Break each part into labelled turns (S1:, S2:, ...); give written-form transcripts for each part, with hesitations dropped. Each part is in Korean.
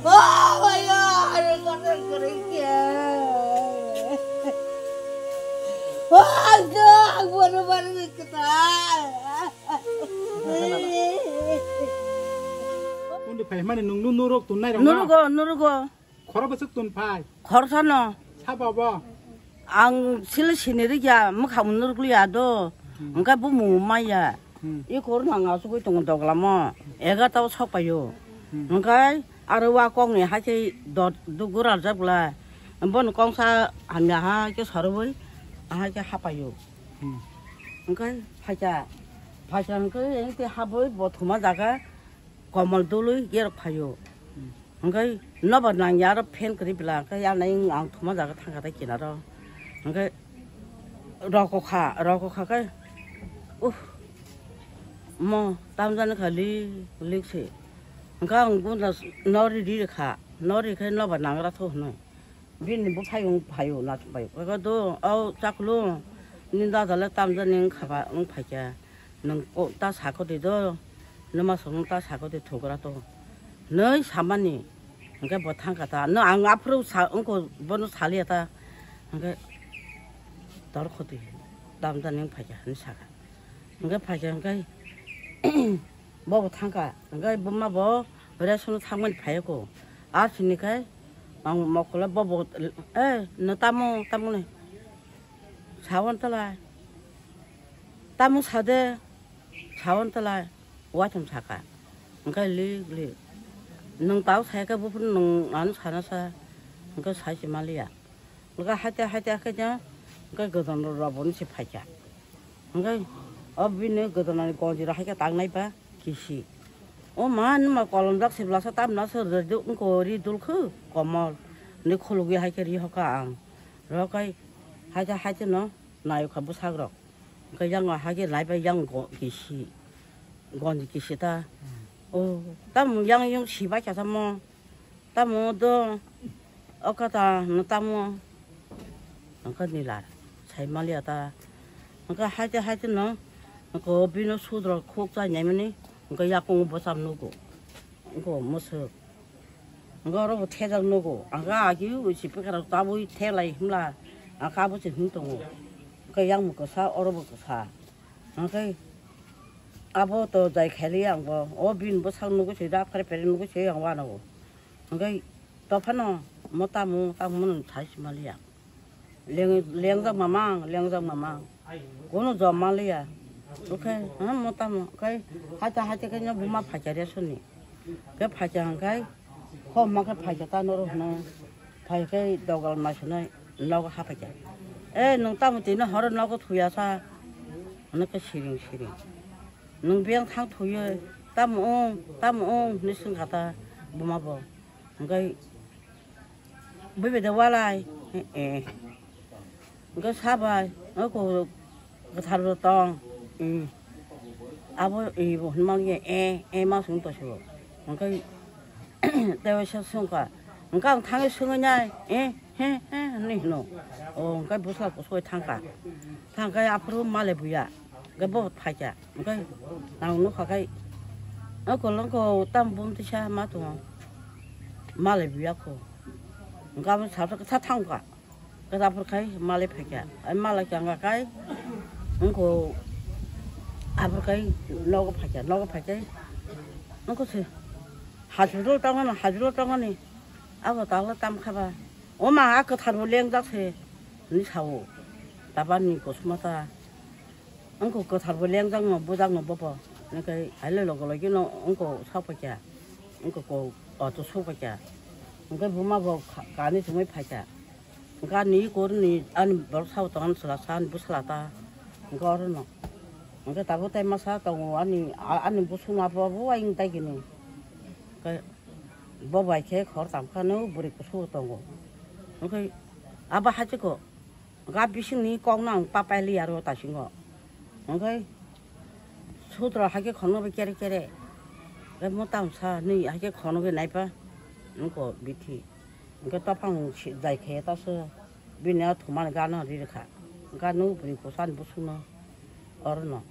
S1: 뭐야 하는 거는 그렇게 저 뭐를 말하는 거다
S2: 근데 배만에 누르고 돈 나이랑
S1: 누르고
S2: 걸어버섯 돈 파이
S1: 걸어서는
S2: 사봐봐
S1: 안 실시니르야 뭐 가면 누르고야도 그러니까 뭐 뭐마야 이 거는 안 가서 그 동도 그러면 애가 또 섞어요 그러니까 아르와 공이 하지 너 누구라 잡라 한번 공사 하면 하게 서로 하게 하봐요 그러니까 파자 그 이렇게 하고 뭐 도마다가 고물들을 이렇게 파요 그러니까 너버랑 야로 팬 그립라 그 야는 안 도마다가 타가다 기나로 그러니까 러고카가 뭐 담자는 걸리 릭시 그러니까 군다 너리리카 너리카 너버 나가라서 너 빈이 뭐 파요 나 봐요 그래도 자꾸로 ninda달래 담자는 가봐 파게 능다 사고도 너마 손다 사고도 도그라도 너 사만이 그러니까 뭐 탄가다 너 안 앞으로 응고 번호 살리다 그러니까 더코도 담자는 파게 한 사가 그러니까 파게 그러니까 뭐 탄가 그러니까 뭐마 뭐 그래서 상만 파고 아시니까 먹고라 뭐 너 따모네 사원들라 따모 사대 사원들라 와좀 사가 그러니까 리 능 따오 사가 부분 능안 사나서 그러니까 사지 말이야 그러니까 하대 그냥 그러니까 그돈으로 보내지 파자 그러니까 어비네 그돈을 거지로 하게 딱 나이봐 기시 만 막 걸음dak sebelasa tam nasa redu ngori dulku komol ni khulugi haikeri hokaang rokai haja no nayo kabu sagro ka yang hage naiba yang go gishi gon gishi ta tam yang yung siba cha samo tam do okata no tam angka nila sai malia ta angka haja no ko bino sudro khokja nyamni 그러니까 약공 못 삼누고 그거 무슨 그거로 태장 누고 아가 아기 집에가서 따보이 태라이 힘라 아가 아버지 힘동고 그 약 먹고 사 얼어 먹고 사 그러니까 아버도 잘 캐리한 거 어빈 뭐 삼누고 제다 그래 베리누고 제 양와나고 그러니까 또 파노 못 따무는 다시 말이야 랭장 마망 그거는 저 말이야 오케이 뭐 따모 그 하자 그냥 뭐마 파자래 손이 그 파자한 거 homma ka phaja ta no no phai ke dogal ma sna log ha phaja nung ta muti na hor log thuya sa na ka siring nung biang thang thuye tam ong ni sing khata buma bo ngai be de walai ngai sa bai ko ka thar tong abo bo mang ye ma sung to so ngai 대화셔 성과 그러니까 당에 성으냐 니노 그러니까 무슨 소리 당가 앞으로 말해 보야 그뭐 파자 그러니까 나오는 가까이 그런 거 땀 샤 마도 말해 보야고 그러니까 잡서 다 당가 그 앞으로 가이 말해 파자 말해 장가 가이 그 앞으로 가이 너고 파자 그것이 하주로 땅하니 아고 달라 땀 카바 엄마 아까 타로 랭작세 니 사오 나반니 고스마다 엉고 그 타로 랭장 무장 뭐버 그러니까 알려로 걸기는 엉고 사버자 엉고 고 어to 소버자 그러니까 뭐마 뭐 간이 좀 파자 그러니까 니 고르니 아니 뭘 사오 동안 슬라산 부슬라다 그거는 그러니까 다고 때마사 또 아니 무슨 아버부 와인 따기니 뭐 바이케 걸 담카노 부리고 소동고 그 아바 하지고 가 비신이 꽁낭 빠빨리야로 다신거 그 소드라 하게 건너베 깨레 뭐 담사 니 하게 건너베 나이파 그거 미티 그 따팡 자이케 따서 비냐 도만 가나 리르카 가노 부리고 산 부수노 어르노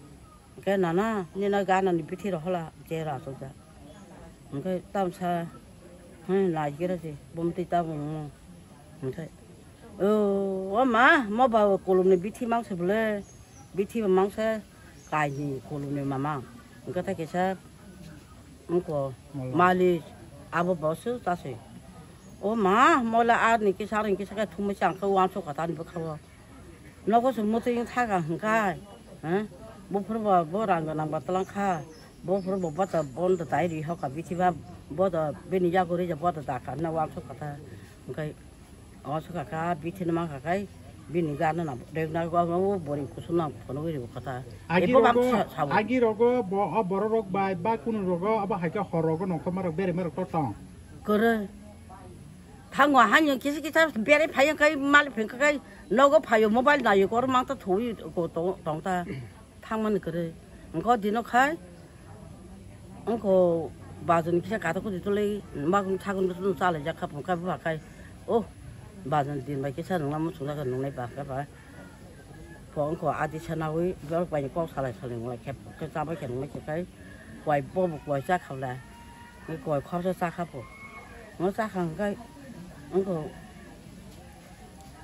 S1: 그 나나 니나 가나 니 비티로 홀라 제라 소자 그 땀사 나지게라지 몸 뛰다 보면 못해. 엄마 뭐 봐 콜롬네 비티 망세 볼래 비티 망세 가이니 콜롬네 마마 그러니까 다게서 응고 말리 아버 버스 다시 엄마 몰라 아니 그 사람 그 사가 투무장 그 왕초 갖다 안 버카고 너고서 못해 타가 한가 뭐 풀어 뭐란 거나 맞달랑카 뭐 풀어 뭐 받다 본다 다이리 하고 비티바 뭐다 베니야 거리자 뭐다 다가 나 왕초 갖다 그러니까 어서가 비티는 만 가까이 비니가는 나 내가 뭐 버린 구수나 보는 거리 갖다
S2: 아기로고 뭐 버러럭 바이 바꾸는로고 아바 하게 허러고 놓고 말아 베리 말아 또
S1: 그래 당고 한년 기스기사 베리 파연까지 말 뱅까지 너가 파요 모바일 나요 거를 망다 도이 고 동다 탕만 그래 그거 디노카이 그거 맞은 기사 가다 고지 돌래 막 타고 무슨 살을 잡아 볼까 봐까이 맞은 din mấy cái chân nó muốn chúng ta cần nó này bạc các bạn còn có ai đi chân nào ấy nó quay những con xà lại ngoài kẹp cái sao mấy cái cái quay bom một quay xác không là cái quay khó cho xác khắp rồi nó xác hàng cái nó có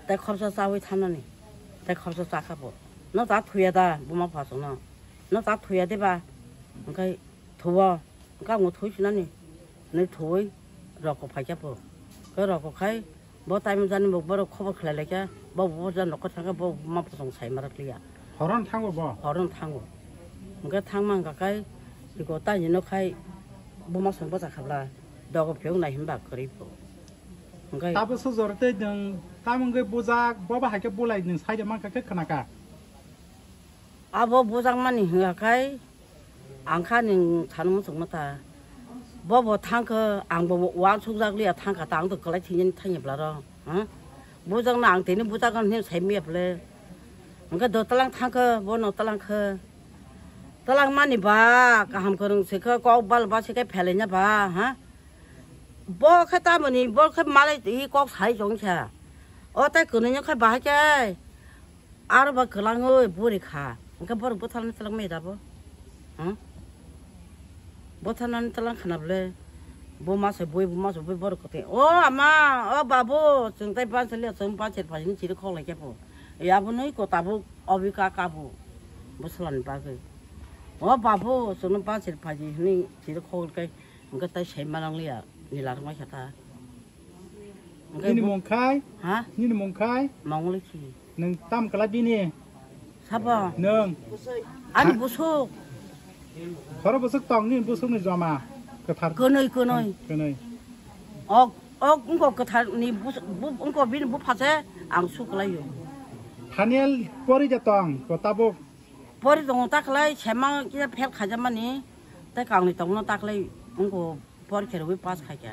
S1: tại khó cho sao ấy tham này tại khó cho xác khắp rồi nó đã thuê ta bố má phá xuống nó đã thuê đấy ba cái thua cái ngồi thối chuyện này nó thối rồi có phải chấp rồi cái rồi có cái 뭐 따면 뭐 뭐로 커버 클래래게 뭐 보자 놓고 잠깐 뭐 맛보성 차이 말을리야
S2: 허런 탕고 뭐
S1: 허런 탕고 그러니까 탕만 가까이 이거 따니 놓고 뭐 맛성 보자 갑라 너가 병나 힘바 그리고 그러니까
S2: 따버서 저럴 때는 따면 그 보자 뭐바 하게 볼라 있는 사이만 가게 그나가
S1: 아뭐 보장만이 가까이 안 가는 사는 정도다 뭐 탕크 앙보 왕총장리야 탕카 당도 그래 티년 탕이블라로 무장 낭 되는 무장은 해 재미없래 그러니까 너 딸랑 탕크 뭐너 딸랑크 딸랑 많이 봐 가함 그런 세가 꼭발 바시게 펠레냐 봐 뭐 했다더니 뭐 말에 이꼭 사이 종차 어때 그는 그 봐게 알아봐 그랑을 보리 가 그러니까 뭐 못하는 딸랑 매다 뭐 못하는 딸랑 하나블래 뭐 마서 보이 버릴 것 같아 아마 바보 정тай 반슬려 좀 빠질 빠진 지를 콜래 개보 야부는 있고 다보 어비가 까보 무슨 바그 바보 저는 빠질 빠진 니 지를 콜게 그러니까 다 셈만랑리야 니라도 마셨다
S2: 니는 몽카이 니는 몽카이
S1: 몽리치
S2: 능 땀 갈라비니
S1: 사봐
S2: 능
S1: 아니 무속
S2: 서로 무슨 떡니 무슨 일 좀아
S1: 그너이
S2: 그너이
S1: 응거 그 다니 무슨 응거 비는 뭐 파세 안 수글아요
S2: 다니엘 버리자 떡 그따보
S1: 버리 동안 딱래 제망 이제 백 가자마니 때 강리 동안 딱래 응거 버리 캐러 왜 빠스 가게